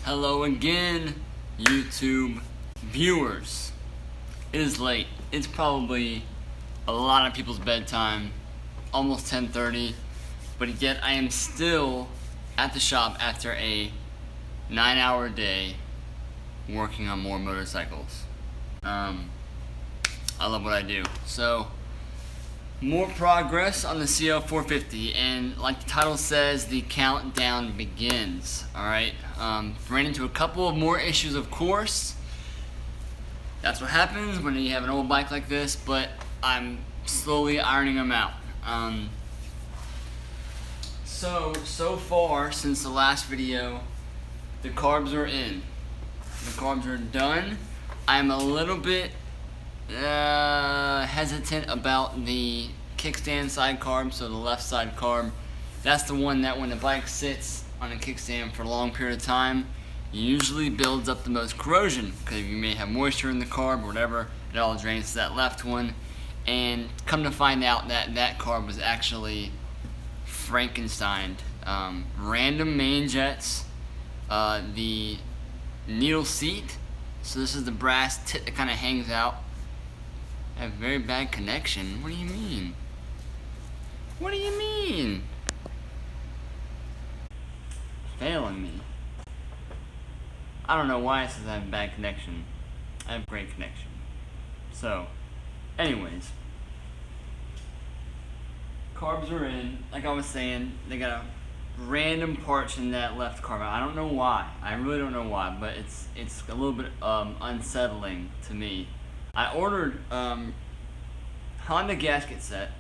Hello again, YouTube viewers. It is late. It's probably a lot of people's bedtime, almost 10:30, but yet I am still at the shop after a 9-hour day working on more motorcycles. I love what I do. So, more progress on the CL450, and like the title says, the countdown begins. Alright, ran into a couple of more issues, of course. That's what happens when you have an old bike like this, but I'm slowly ironing them out. So far, since the last video, the carbs are in. The carbs are done. I'm a little bit hesitant about the kickstand side carb, so the left side carb. That's the one that when the bike sits on a kickstand for a long period of time, usually builds up the most corrosion, because you may have moisture in the carb or whatever. It all drains to that left one, and come to find out that that carb was actually Frankensteined. Random main jets, the needle seat, so this is the brass tip that kind of hangs out. I have very bad connection. What do you mean? What do you mean? Failing me. I don't know why it says I have bad connection. I have great connection. So, anyways. Carbs are in. Like I was saying, they got a random parts in that left carb. I don't know why. I really don't know why, but it's a little bit unsettling to me. I ordered Honda gasket set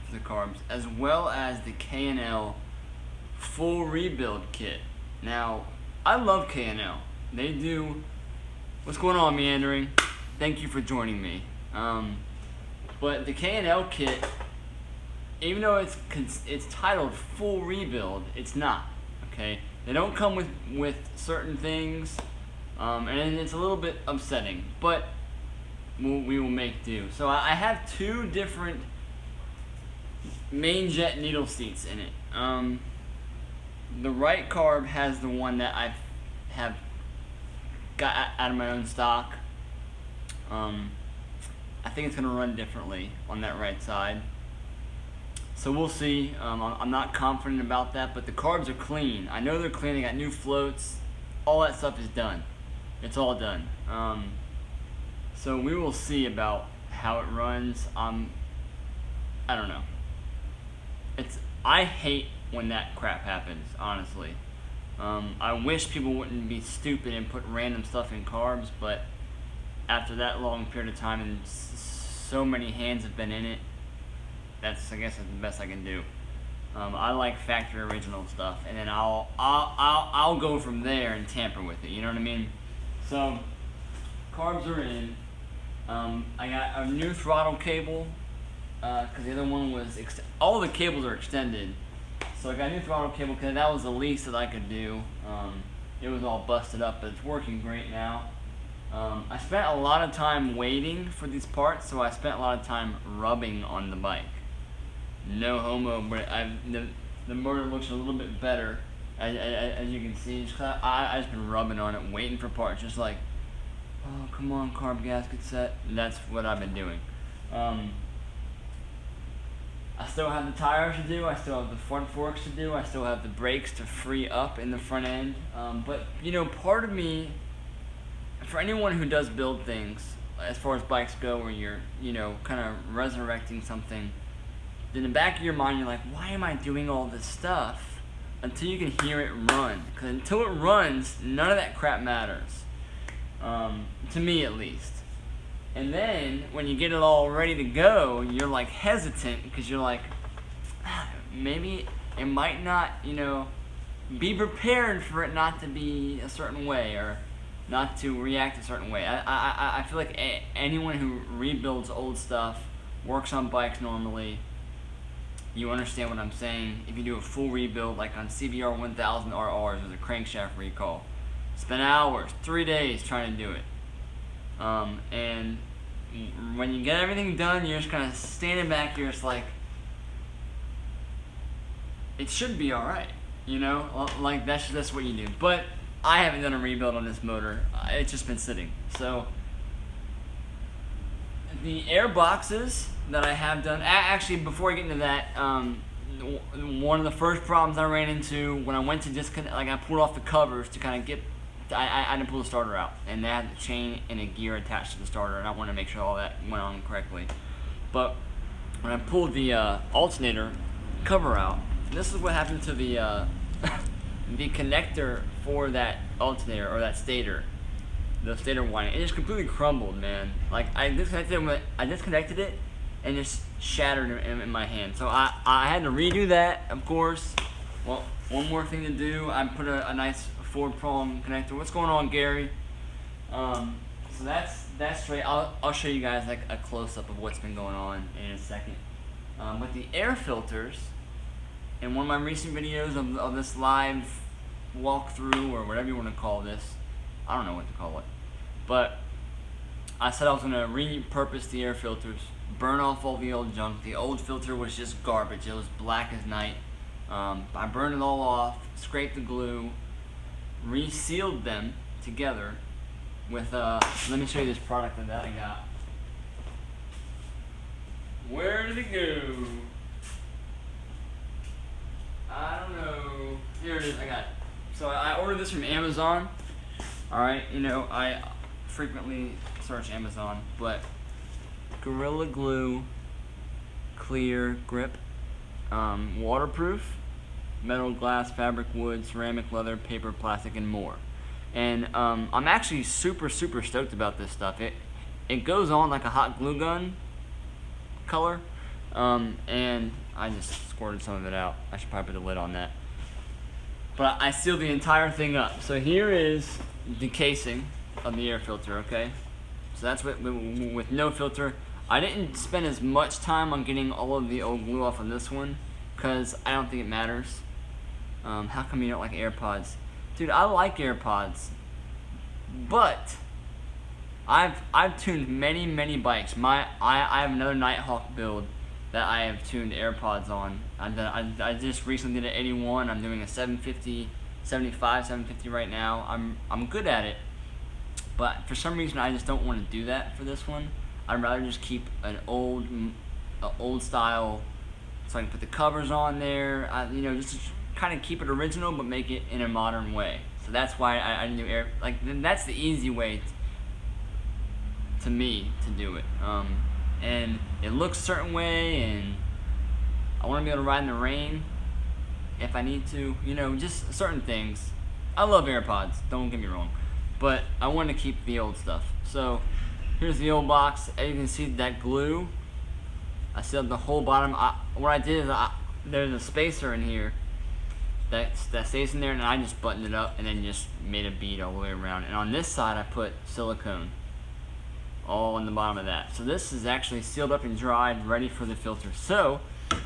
for the carbs, as well as the K&L full rebuild kit. Now, I love K&L. They do. What's going on, Meandering? Thank you for joining me. But the K&L kit, even though it's titled full rebuild, it's not. Okay, they don't come with certain things, and it's a little bit upsetting, but we will make do. So I have two different main jet needle seats in it. The right carb has the one that I have got out of my own stock. I think it's going to run differently on that right side. So we'll see. I'm not confident about that, but the carbs are clean. I know they're clean. They got new floats. All that stuff is done. It's all done. So we will see about how it runs. I don't know. I hate when that crap happens, honestly. I wish people wouldn't be stupid and put random stuff in carbs, but after that long period of time and so many hands have been in it, I guess that's the best I can do. I like factory original stuff, and then I'll go from there and tamper with it. You know what I mean? So carbs are in. I got a new throttle cable, because the other one was all the cables are extended. So I got a new throttle cable because that was the least that I could do. It was all busted up, but it's working great now. I spent a lot of time waiting for these parts, so I spent a lot of time rubbing on the bike. No homo, but the motor looks a little bit better, as you can see. I just been rubbing on it, waiting for parts, just like, oh, come on, carb gasket set. And that's what I've been doing. I still have the tires to do. I still have the front forks to do. I still have the brakes to free up in the front end. But, you know, part of me, for anyone who does build things, as far as bikes go, where you're, you know, kind of resurrecting something, in the back of your mind, you're like, why am I doing all this stuff? Until you can hear it run. Because until it runs, none of that crap matters. To me, at least. And then, when you get it all ready to go, you're like hesitant, because you're like, maybe it might not, you know, be prepared for it not to be a certain way, or not to react a certain way. I feel like anyone who rebuilds old stuff, works on bikes normally, you understand what I'm saying. If you do a full rebuild, like on CBR 1000 RRs with a crankshaft recall, spend hours, 3 days trying to do it. And when you get everything done, you're just kind of standing back, you're just like, it should be alright, you know? Like, that's what you do. But I haven't done a rebuild on this motor. It's just been sitting. So the air boxes that I have done, actually before I get into that, one of the first problems I ran into when I went to disconnect, like I pulled off the covers to kind of get, I had to pull the starter out, and they had a chain and a gear attached to the starter, and I wanted to make sure all that went on correctly. But when I pulled the alternator cover out, this is what happened to the the connector for that alternator, or that stator, the stator winding. It just completely crumbled, man. Like I disconnected it and just shattered in my hand. So I had to redo that, of course. Well, one more thing to do. I put a nice 4-prong connector. What's going on, Gary? So that's straight. I'll show you guys like a close-up of what's been going on in a second. But the air filters, in one of my recent videos of this live walkthrough, or whatever you want to call this, I don't know what to call it, but I said I was going to repurpose the air filters, burn off all the old junk. The old filter was just garbage. It was black as night. I burned it all off, scraped the glue, resealed them together with, let me show you this product that I got. Where did it go? I don't know. Here it is, I got it. So I ordered this from Amazon. Alright, you know, I frequently search Amazon, but Gorilla Glue Clear Grip, waterproof, metal, glass, fabric, wood, ceramic, leather, paper, plastic, and more. And I'm actually super stoked about this stuff. It goes on like a hot glue gun color, and I just squirted some of it out. I should probably put the lid on that. But I sealed the entire thing up. So here is the casing of the air filter, okay? So that's with no filter. I didn't spend as much time on getting all of the old glue off on this one, because I don't think it matters. How come you don't like AirPods? Dude, I like AirPods, but I've tuned many bikes. I have another Nighthawk build that I have tuned AirPods on. I just recently did an 81. I'm doing a 750, 75, 750 right now. I'm good at it, but for some reason I just don't want to do that for this one. I'd rather just keep an old style, so I can put the covers on there. You know, just to kind of keep it original, but make it in a modern way. So that's why I do that's the easy way to me to do it. And it looks a certain way, and I want to be able to ride in the rain if I need to, you know, just certain things. I love AirPods, don't get me wrong, but I want to keep the old stuff. So here's the old box. As you can see, that glue, I sealed the whole bottom. What I did is there's a spacer in here that stays in there, and I just buttoned it up and then just made a bead all the way around. And on this side I put silicone all on the bottom of that. So this is actually sealed up and dried, ready for the filter. So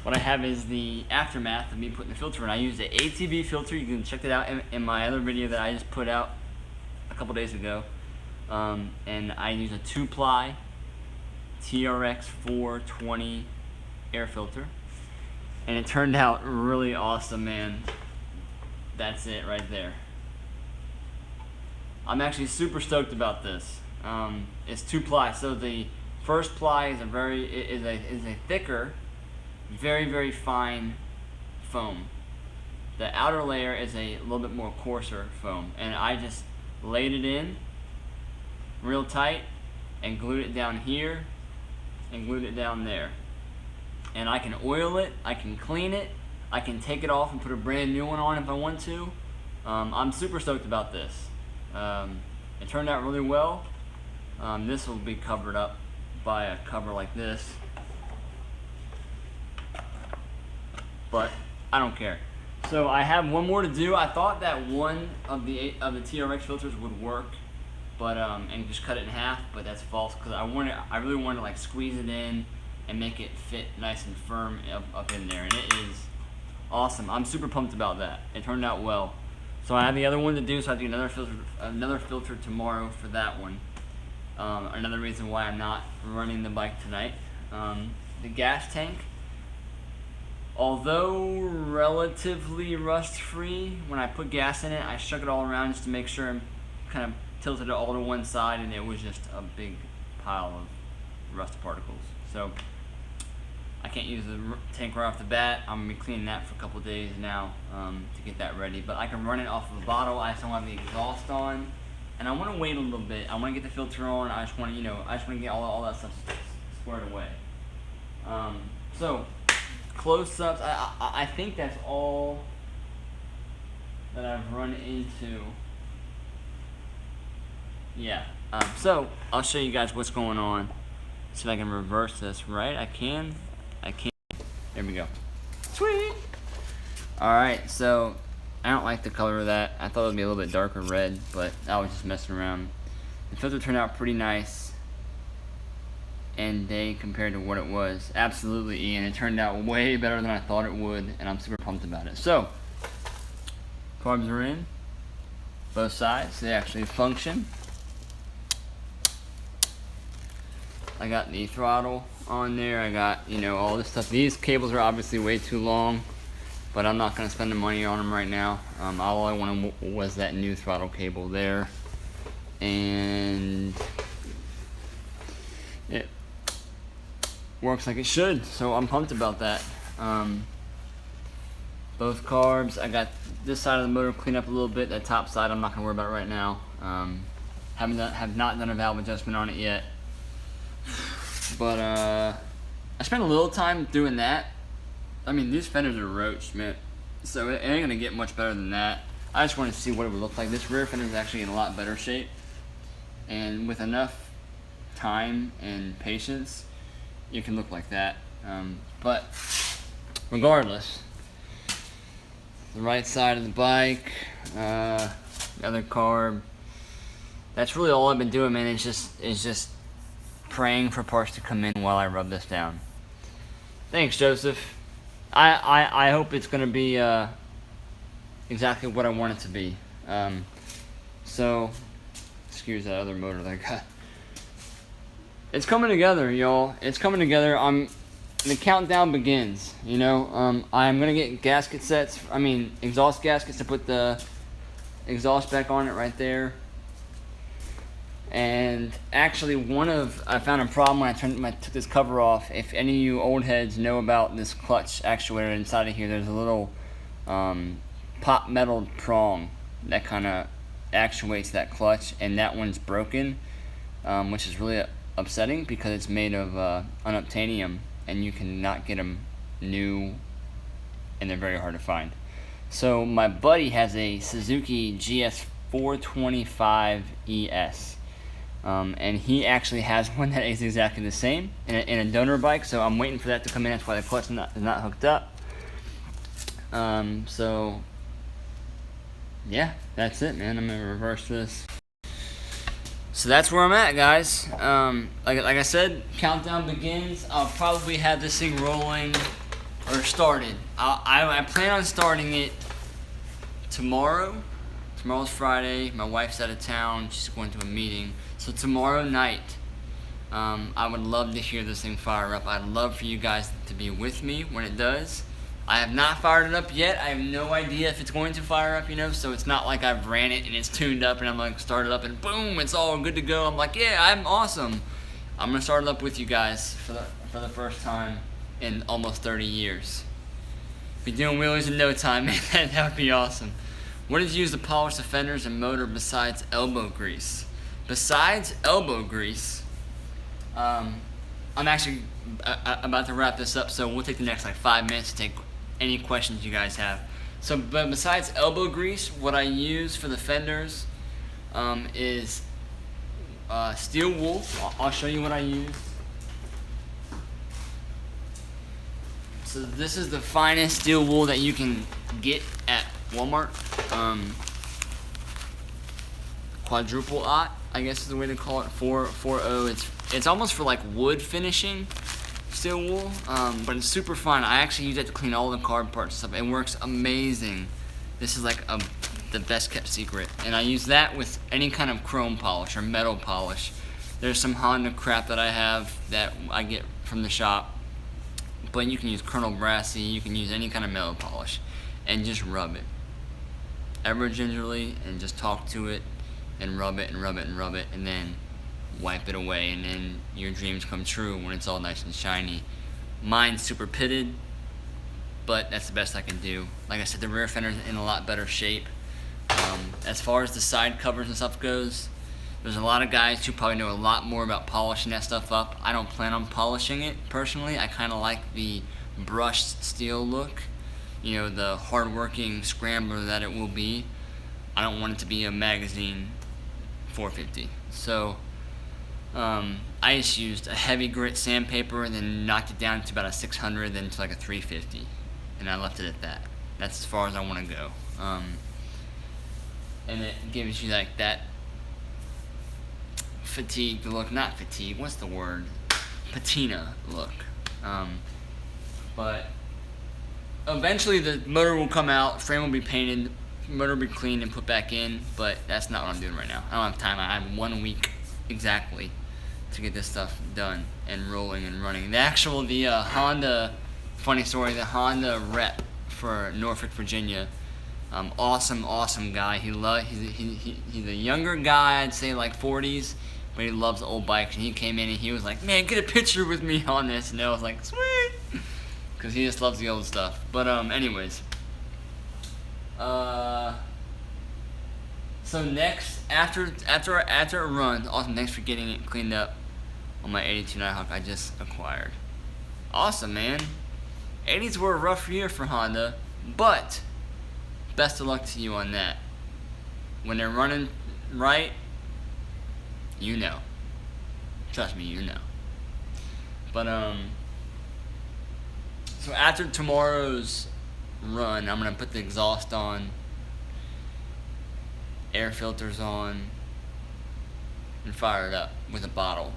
what I have is the aftermath of me putting the filter in. I used the ATV filter. You can check that out in my other video that I just put out a couple days ago. And I used a 2-ply TRX 420 air filter, and it turned out really awesome, man. That's it right there. I'm actually super stoked about this. It's 2-ply, so the first ply is a thicker, very fine foam. The outer layer is a little bit more coarser foam, and I just laid it in real tight and glued it down here and glued it down there. And I can oil it, I can clean it, I can take it off and put a brand new one on if I want to. I'm super stoked about this. It turned out really well. This will be covered up by a cover like this, but I don't care. So I have one more to do. I thought that one of the TRX filters would work, but and just cut it in half, but that's false, because I really want to like squeeze it in and make it fit nice and firm up in there, and it is awesome. I'm super pumped about that. It turned out well. So I have the other one to do, so I have to get another filter tomorrow for that one. Another reason why I'm not running the bike tonight. The gas tank, Although relatively rust-free, when I put gas in it, I shook it all around just to make sure I'm kind of tilted it all to one side, and it was just a big pile of rust particles. So I can't use the tank right off the bat. I'm gonna be cleaning that for a couple days now to get that ready. But I can run it off of a bottle. I just don't have the exhaust on, and I want to wait a little bit. I want to get the filter on. I just want to, get all that stuff squared away. So close-ups. I think that's all that I've run into. Yeah. So I'll show you guys what's going on. See if I can reverse this. Right? I can. There we go. Sweet. All right. So I don't like the color of that. I thought it would be a little bit darker red, but I was just messing around. The filter turned out pretty nice and day compared to what it was. Absolutely, Ian. It turned out way better than I thought it would, and I'm super pumped about it. So carbs are in both sides. They actually function. I got the throttle on there. I got, all this stuff. These cables are obviously way too long, but I'm not going to spend the money on them right now. All I wanted was that new throttle cable there. And it works like it should, so I'm pumped about that. Both carbs. I got this side of the motor cleaned up a little bit. That top side I'm not going to worry about right now. Have not done a valve adjustment on it yet. But I spent a little time doing that. I mean, these fenders are roached, man, so it ain't gonna get much better than that. I just wanted to see what it would look like. This rear fender is actually in a lot better shape, and with enough time and patience, it can look like that. But regardless, the right side of the bike, the other carb. That's really all I've been doing, man. It's just praying for parts to come in while I rub this down. Thanks, Joseph. I hope it's going to be exactly what I want it to be. So, excuse that other motor that I got. It's coming together, y'all. It's coming together. The countdown begins. I'm going to get gasket sets. Exhaust gaskets to put the exhaust back on it right there. And actually, I found a problem when I took this cover off. If any of you old heads know about this clutch actuator inside of here, there's a little pot metal prong that kind of actuates that clutch, and that one's broken, which is really upsetting because it's made of unobtainium, and you cannot get them new, and they're very hard to find. So my buddy has a Suzuki GS425 ES. And he actually has one that is exactly the same in a donor bike, so I'm waiting for that to come in. That's why the clutch is not hooked up. So yeah, that's it, man. I'm gonna reverse this. So that's where I'm at, guys. Like I said, countdown begins. I'll probably have this thing rolling or started. I plan on starting it tomorrow. Tomorrow's Friday. My wife's out of town. She's going to a meeting. So tomorrow night, I would love to hear this thing fire up. I'd love for you guys to be with me when it does. I have not fired it up yet. I have no idea if it's going to fire up, so it's not like I've ran it and it's tuned up and I'm like started up and boom, it's all good to go. I'm like, yeah, I'm awesome. I'm gonna start it up with you guys for the first time in almost 30 years. Be doing wheelies in no time, man. That would be awesome. What did you use to polish the fenders and motor besides elbow grease? Besides elbow grease, I'm actually about to wrap this up, so we'll take the next 5 minutes to take any questions you guys have. So, but besides elbow grease, what I use for the fenders is steel wool. I'll show you what I use. So this is the finest steel wool that you can get at Walmart. Quadruple aught, I guess is the way to call it. 4.0. It's almost for like wood finishing steel wool, but it's super fun. I actually use it to clean all the carb parts and stuff. It works amazing. This is like the best kept secret, and I use that with any kind of chrome polish or metal polish. There's some Honda crap that I have that I get from the shop, but you can use Colonel Brassy, you can use any kind of metal polish, and just rub it ever gingerly, and just talk to it, and rub it and rub it and rub it, and then wipe it away, and then your dreams come true when it's all nice and shiny. Mine's super pitted, but that's the best I can do. Like I said, the rear fender's in a lot better shape. As far as the side covers and stuff goes, there's a lot of guys who probably know a lot more about polishing that stuff up. I don't plan on polishing it personally. I kind of like the brushed steel look, you know, the hard-working scrambler that it will be. I don't want it to be a magazine 450. So I just used a heavy grit sandpaper and then knocked it down to about a 600, then to like a 350, and I left it at that. That's as far as I want to go. And it gives you like that fatigued look, not fatigue, what's the word? Patina look. But eventually the motor will come out, frame will be painted, motor will be cleaned and put back in, but that's not what I'm doing right now. I don't have time. I have 1 week exactly to get this stuff done and rolling and running. The Honda, funny story, the Honda rep for Norfolk, Virginia, awesome guy. He's a younger guy, I'd say like 40s, but he loves old bikes, and he came in and he was like, man, get a picture with me on this, and I was like, sweet, because he just loves the old stuff. But anyways, so next, after it runs, awesome, thanks for getting it cleaned up on my 82 Nighthawk I just acquired. Awesome, man. 80s were a rough year for Honda, but best of luck to you on that. When they're running right, you know. Trust me, you know. But so after tomorrow's run, I'm gonna put the exhaust on, air filters on, and fire it up with a bottle.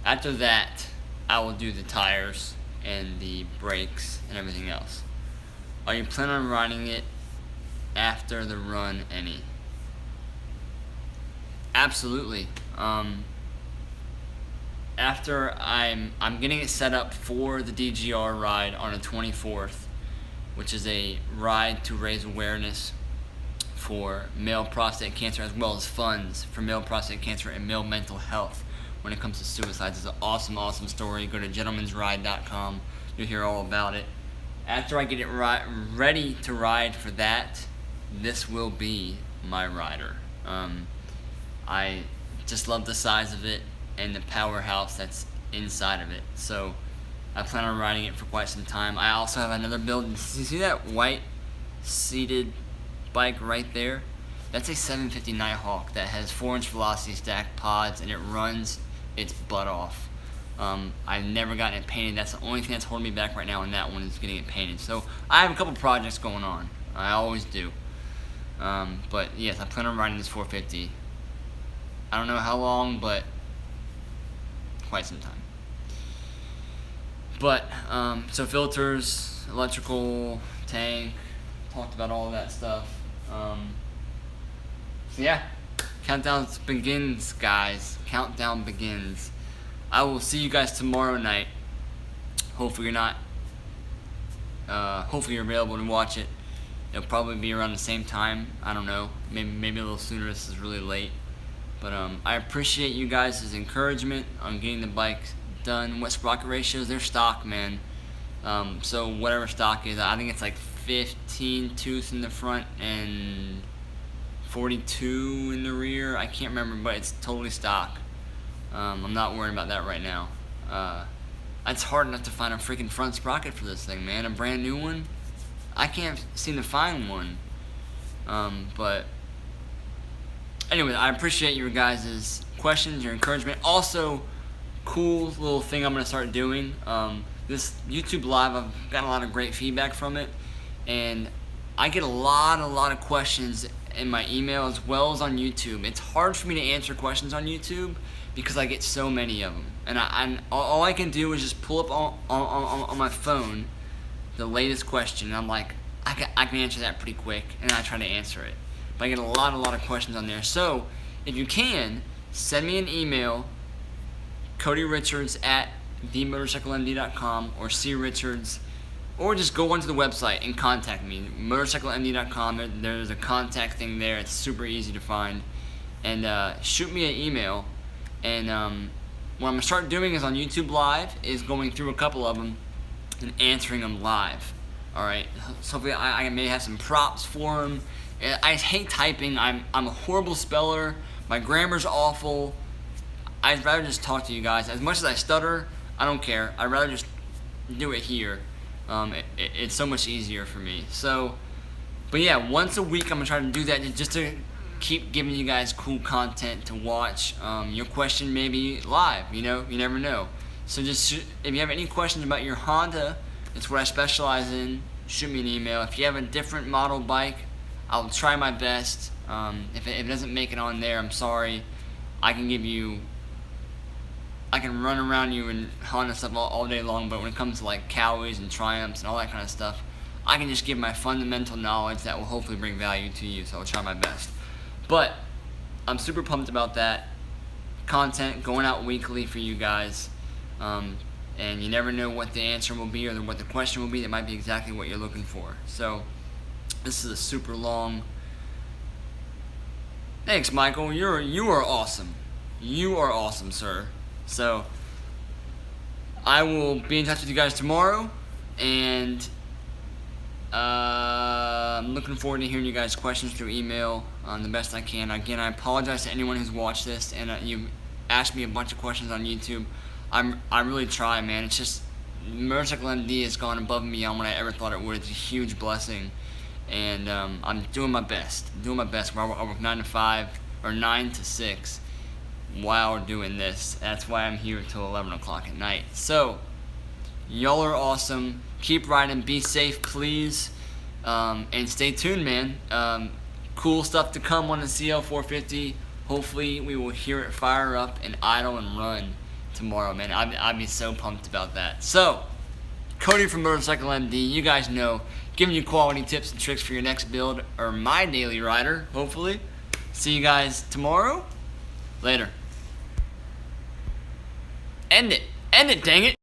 After that, I will do the tires and the brakes and everything else. Are you planning on riding it after the run any? Absolutely. After I'm getting it set up for the DGR ride on the 24th, which is a ride to raise awareness for male prostate cancer, as well as funds for male prostate cancer and male mental health when it comes to suicides. It's an awesome story. Go to gentleman'sride.com. You'll hear all about it. After I get it ready to ride for that, this will be my rider. I just love the size of it and the powerhouse that's inside of it. So I plan on riding it for quite some time. I also have another build. You see that white seated bike right there? That's a 750 Nighthawk that has 4-inch velocity stack pods, and it runs its butt off. I've never gotten it painted. That's the only thing that's holding me back right now, and that one is getting it painted. So I have a couple projects going on. I always do. But yes, I plan on riding this 450. I don't know how long, but quite some time. But so filters, electrical, tank, talked about all of that stuff. So yeah, countdown begins, guys. Countdown begins. I will see you guys tomorrow night. Hopefully you're not. Hopefully you're available to watch it. It'll probably be around the same time. I don't know. Maybe a little sooner. This is really late. But I appreciate you guys' encouragement on getting the bike done. What sprocket ratios? They're stock, man. So whatever stock is, I think it's like 15 tooth in the front and 42 in the rear. I can't remember, but it's totally stock. I'm not worrying about that right now. It's hard enough to find a freaking front sprocket for this thing, man. A brand new one. I can't seem to find one. But anyway, I appreciate your guys' questions, your encouragement. Also, cool little thing I'm going to start doing. This YouTube Live, I've gotten a lot of great feedback from it. And I get a lot of questions in my email as well as on YouTube. It's hard for me to answer questions on YouTube because I get so many of them. And all I can do is just pull up on my phone the latest question. And I'm like, I can answer that pretty quick, and I try to answer it. But I get a lot of questions on there. So, if you can, send me an email, CodyRichards at themotorcyclemd.com or C. Richards, or just go onto the website and contact me. motorcyclemd.com. There's a contact thing there. It's super easy to find. And shoot me an email. And what I'm going to start doing is on YouTube Live is going through a couple of them and answering them live. Alright, so I may have some props for them. I hate typing. I'm a horrible speller. My grammar's awful. I'd rather just talk to you guys. As much as I stutter, I don't care. I'd rather just do it here. It's so much easier for me. So, but yeah, once a week I'm gonna try to do that just to keep giving you guys cool content to watch. Your question may be live, you know, you never know. So just if you have any questions about your Honda, it's what I specialize in, shoot me an email. If you have a different model bike, I'll try my best. If it doesn't make it on there, I'm sorry. I can run around you and Honda stuff all day long, but when it comes to like Cowies and Triumphs and all that kind of stuff, I can just give my fundamental knowledge that will hopefully bring value to you, so I'll try my best. But I'm super pumped about that. Content going out weekly for you guys. And you never know what the answer will be or what the question will be. That might be exactly what you're looking for. So this is a super long. Thanks, Michael. You are awesome. You are awesome, sir. So I will be in touch with you guys tomorrow, and I'm looking forward to hearing you guys' questions through email the best I can. Again, I apologize to anyone who's watched this and you asked me a bunch of questions on YouTube. I really try, man. It's just Motorcycle MD has gone above and beyond what I ever thought it would. It's a huge blessing, and I'm doing my best. I work 9 to 5 or 9 to 6 while doing this. That's why I'm here till 11 o'clock at night. So y'all are awesome. Keep riding. Be safe, please, and stay tuned, man. Cool stuff to come on the CL450. Hopefully we will hear it fire up and idle and run tomorrow, man. I'd be so pumped about that. So, Cody from Motorcycle MD, you guys know, giving you quality tips and tricks for your next build or my daily rider, hopefully. See you guys tomorrow. Later. End it, dang it.